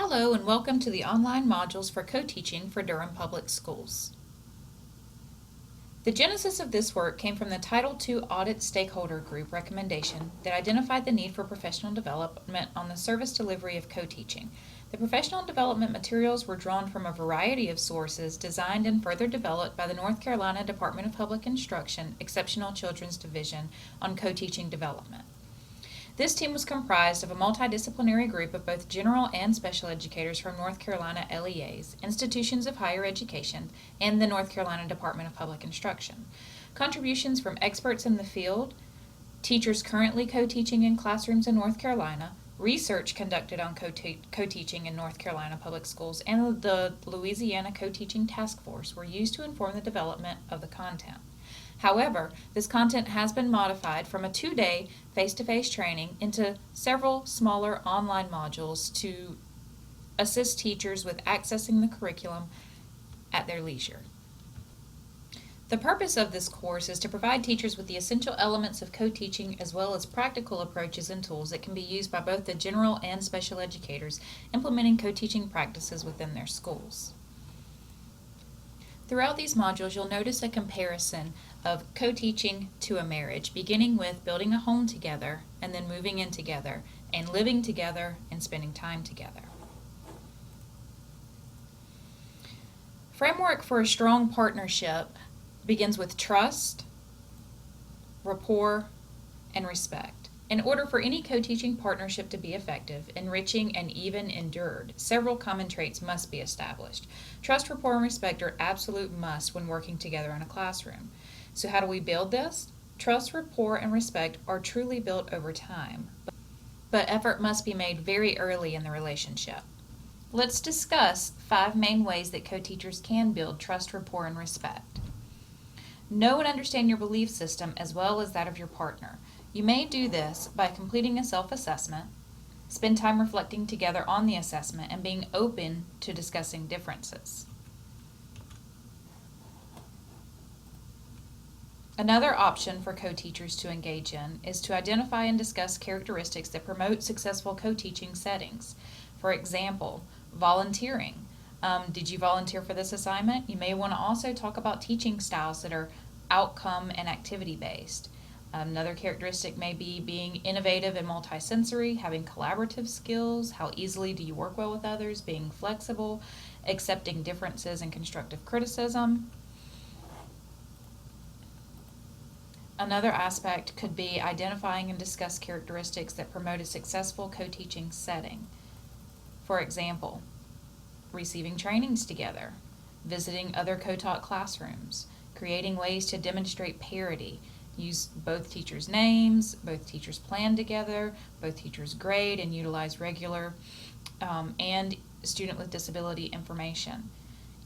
Hello and welcome to the online modules for co-teaching for Durham Public Schools. The genesis of this work came from the Title II Audit Stakeholder Group recommendation that identified the need for professional development on the service delivery of co-teaching. The professional development materials were drawn from a variety of sources designed and further developed by the North Carolina Department of Public Instruction Exceptional Children's Division on co-teaching development. This team was comprised of a multidisciplinary group of both general and special educators from North Carolina LEAs, institutions of higher education, and the North Carolina Department of Public Instruction. Contributions from experts in the field, teachers currently co-teaching in classrooms in North Carolina, research conducted on co-teaching in North Carolina public schools, and the Louisiana Co-Teaching Task Force were used to inform the development of the content. However, this content has been modified from a 2-day face-to-face training into several smaller online modules to assist teachers with accessing the curriculum at their leisure. The purpose of this course is to provide teachers with the essential elements of co-teaching as well as practical approaches and tools that can be used by both the general and special educators implementing co-teaching practices within their schools. Throughout these modules, you'll notice a comparison of co-teaching to a marriage, beginning with building a home together and then moving in together and living together and spending time together. Framework for a strong partnership begins with trust, rapport, and respect. In order for any co-teaching partnership to be effective, enriching, and even endured, several common traits must be established. Trust, rapport, and respect are absolute must when working together in a classroom. So how do we build this? Trust, rapport, and respect are truly built over time, but effort must be made very early in the relationship. Let's discuss 5 main ways that co-teachers can build trust, rapport, and respect. Know and understand your belief system as well as that of your partner. You may do this by completing a self-assessment, spend time reflecting together on the assessment, and being open to discussing differences. Another option for co-teachers to engage in is to identify and discuss characteristics that promote successful co-teaching settings. For example, volunteering. Did you volunteer for this assignment? You may want to also talk about teaching styles that are outcome and activity based. Another characteristic may be being innovative and multisensory, having collaborative skills, how easily do you work well with others, being flexible, accepting differences and constructive criticism. Another aspect could be identifying and discuss characteristics that promote a successful co-teaching setting. For example, receiving trainings together, visiting other co-taught classrooms, creating ways to demonstrate parity, use both teachers' names, both teachers plan together, both teachers grade and utilize regular and student with disability information.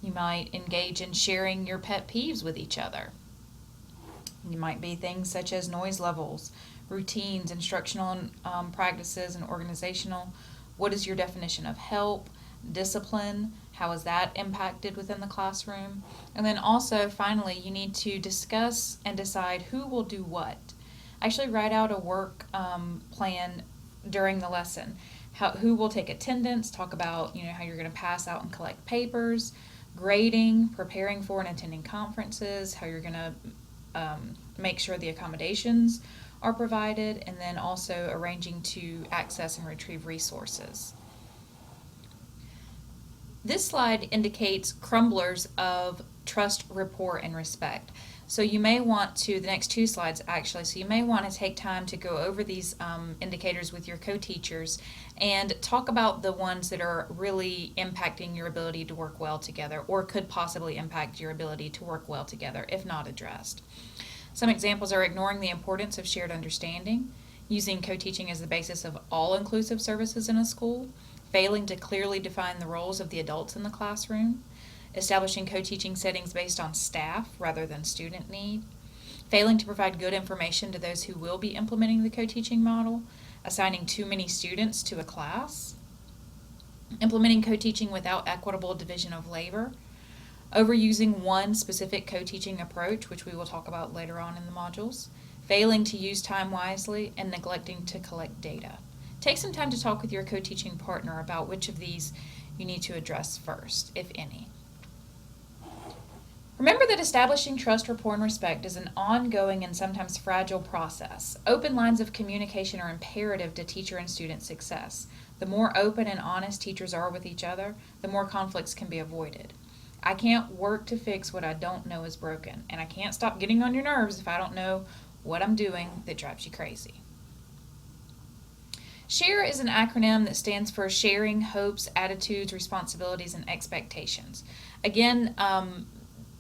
You might engage in sharing your pet peeves with each other. You might be things such as noise levels, routines, instructional practices, and organizational. What is your definition of help? Discipline, how is that impacted within the classroom? And then also, finally, you need to discuss and decide who will do what. Actually write out a work plan during the lesson. Who will take attendance, talk about how you're going to pass out and collect papers, grading, preparing for and attending conferences, how you're going to make sure the accommodations are provided, and then also arranging to access and retrieve resources. This slide indicates crumblers of trust, rapport, and respect. So you may want to, the next 2 slides actually, so you may want to take time to go over these indicators with your co-teachers and talk about the ones that are really impacting your ability to work well together or could possibly impact your ability to work well together if not addressed. Some examples are ignoring the importance of shared understanding, using co-teaching as the basis of all inclusive services in a school, failing to clearly define the roles of the adults in the classroom, establishing co-teaching settings based on staff rather than student need, failing to provide good information to those who will be implementing the co-teaching model, assigning too many students to a class, implementing co-teaching without equitable division of labor, overusing one specific co-teaching approach, which we will talk about later on in the modules, failing to use time wisely, and neglecting to collect data. Take some time to talk with your co-teaching partner about which of these you need to address first, if any. Remember that establishing trust, rapport, and respect is an ongoing and sometimes fragile process. Open lines of communication are imperative to teacher and student success. The more open and honest teachers are with each other, the more conflicts can be avoided. I can't work to fix what I don't know is broken, and I can't stop getting on your nerves if I don't know what I'm doing that drives you crazy. SHARE is an acronym that stands for Sharing Hopes, Attitudes, Responsibilities, and Expectations. Again,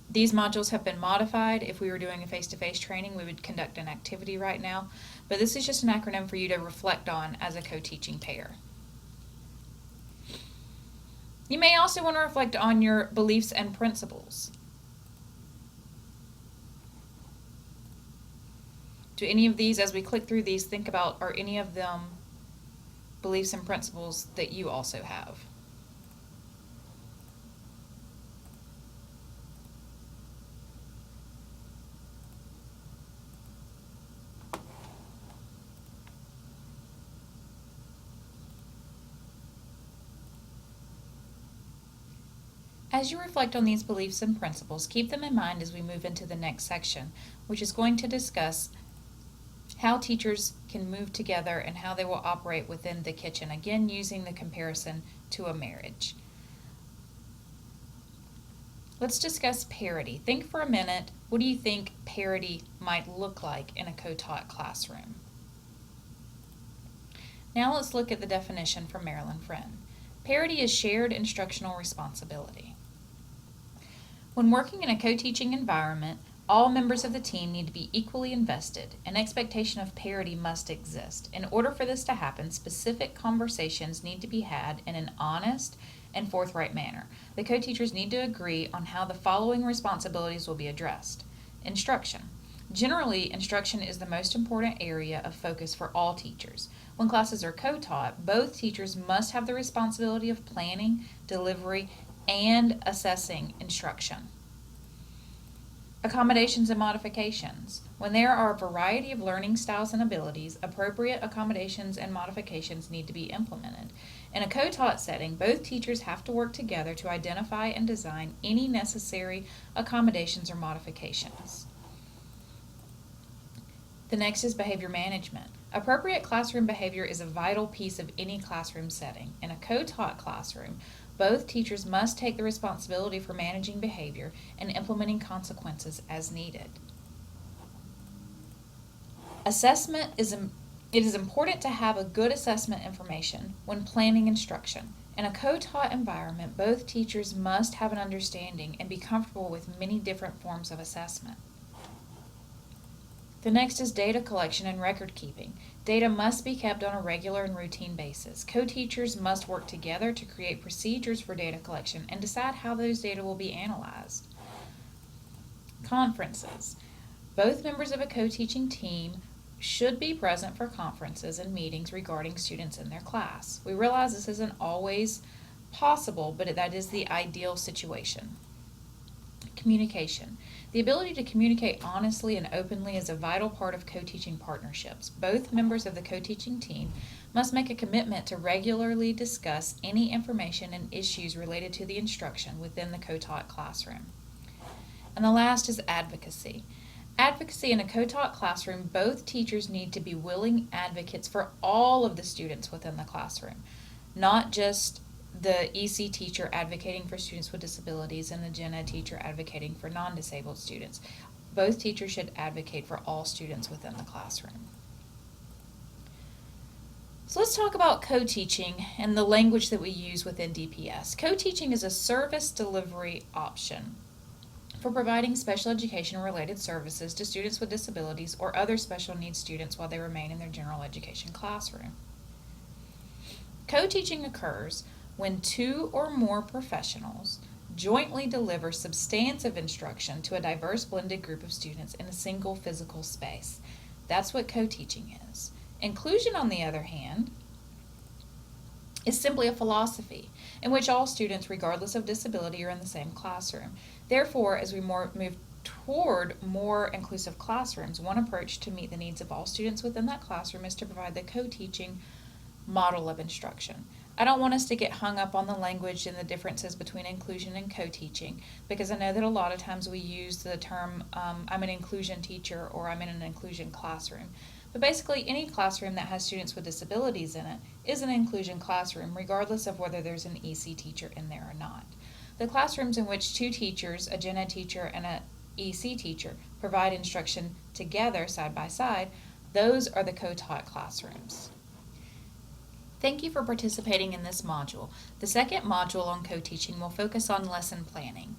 these modules have been modified. If we were doing a face-to-face training, we would conduct an activity right now, but this is just an acronym for you to reflect on as a co-teaching pair. You may also want to reflect on your beliefs and principles. Do any of these, as we click through these, think about, are any of them beliefs and principles that you also have? As you reflect on these beliefs and principles, keep them in mind as we move into the next section, which is going to discuss how teachers can move together and how they will operate within the kitchen, again using the comparison to a marriage. Let's discuss parity. Think for a minute, what do you think parity might look like in a co-taught classroom? Now let's look at the definition from Marilyn Friend. Parity is shared instructional responsibility. When working in a co-teaching environment, all members of the team need to be equally invested. An expectation of parity must exist. In order for this to happen, specific conversations need to be had in an honest and forthright manner. The co-teachers need to agree on how the following responsibilities will be addressed. Instruction. Generally, instruction is the most important area of focus for all teachers. When classes are co-taught, both teachers must have the responsibility of planning, delivery, and assessing instruction. Accommodations and modifications. When there are a variety of learning styles and abilities, appropriate accommodations and modifications need to be implemented. In a co-taught setting, both teachers have to work together to identify and design any necessary accommodations or modifications. The next is behavior management. Appropriate classroom behavior is a vital piece of any classroom setting. In a co-taught classroom, both teachers must take the responsibility for managing behavior and implementing consequences as needed. Assessment it is important to have a good assessment information when planning instruction. In a co-taught environment, both teachers must have an understanding and be comfortable with many different forms of assessment. The next is data collection and record keeping. Data must be kept on a regular and routine basis. Co-teachers must work together to create procedures for data collection and decide how those data will be analyzed. Conferences. Both members of a co-teaching team should be present for conferences and meetings regarding students in their class. We realize this isn't always possible, but that is the ideal situation. Communication. The ability to communicate honestly and openly is a vital part of co-teaching partnerships. Both members of the co-teaching team must make a commitment to regularly discuss any information and issues related to the instruction within the co-taught classroom. And the last is advocacy. Advocacy in a co-taught classroom, both teachers need to be willing advocates for all of the students within the classroom, not just the EC teacher advocating for students with disabilities and the Gen Ed teacher advocating for non-disabled students. Both teachers should advocate for all students within the classroom. So let's talk about co-teaching and the language that we use within DPS. Co-teaching is a service delivery option for providing special education related services to students with disabilities or other special needs students while they remain in their general education classroom. Co-teaching occurs when two or more professionals jointly deliver substantive instruction to a diverse blended group of students in a single physical space. That's what co-teaching is. Inclusion, on the other hand, is simply a philosophy in which all students, regardless of disability, are in the same classroom. Therefore, as we move toward more inclusive classrooms, one approach to meet the needs of all students within that classroom is to provide the co-teaching model of instruction. I don't want us to get hung up on the language and the differences between inclusion and co-teaching, because I know that a lot of times we use the term, I'm an inclusion teacher or I'm in an inclusion classroom. But basically, any classroom that has students with disabilities in it is an inclusion classroom, regardless of whether there's an EC teacher in there or not. The classrooms in which two teachers, a gen ed teacher and an EC teacher, provide instruction together side by side, those are the co-taught classrooms. Thank you for participating in this module. The second module on co-teaching will focus on lesson planning.